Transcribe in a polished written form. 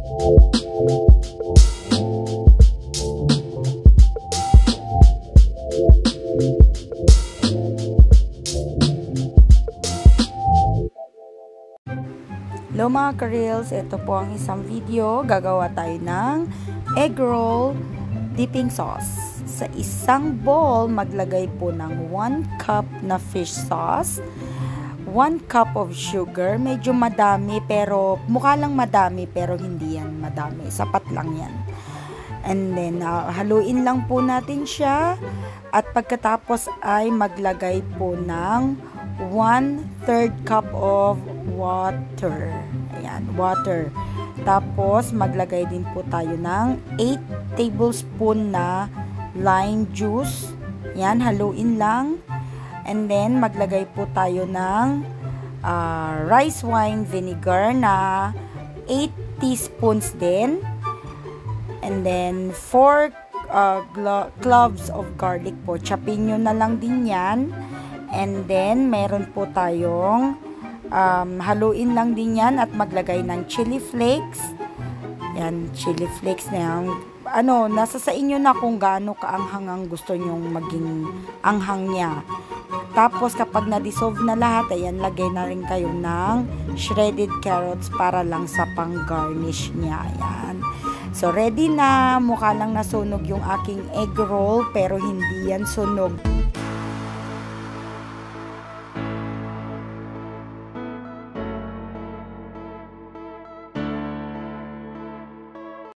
Hello mga ka-reels, ito po ang isang video. Gagawa tayo ng egg roll dipping sauce. Sa isang bowl, maglagay po ng 1 cup na fish sauce, 1 cup of sugar. Medyo madami pero, mukha lang madami pero hindi yan madami. Sapat lang yan. And then, haluin lang po natin siya. At pagkatapos ay maglagay po ng 1/3 cup of water. Ayan, water. Tapos, maglagay din po tayo ng 8 tablespoon na lime juice. Ayan, haluin lang. And then, maglagay po tayo ng rice wine vinegar na 8 teaspoons din. And then, 4 cloves of garlic po. Chopin nyo na lang din yan. And then, meron po tayong haluin lang din yan at maglagay ng chili flakes. Yan, chili flakes na yan. Nasa sa inyo na kung gaano kaanghang ang gusto nyong maging anghang niya. Tapos, kapag na-dissolve na lahat, ayan, lagay na rin kayo ng shredded carrots para lang sa pang-garnish niya. Ayan. So, ready na. Mukha lang nasunog yung aking egg roll, pero hindi yan sunog.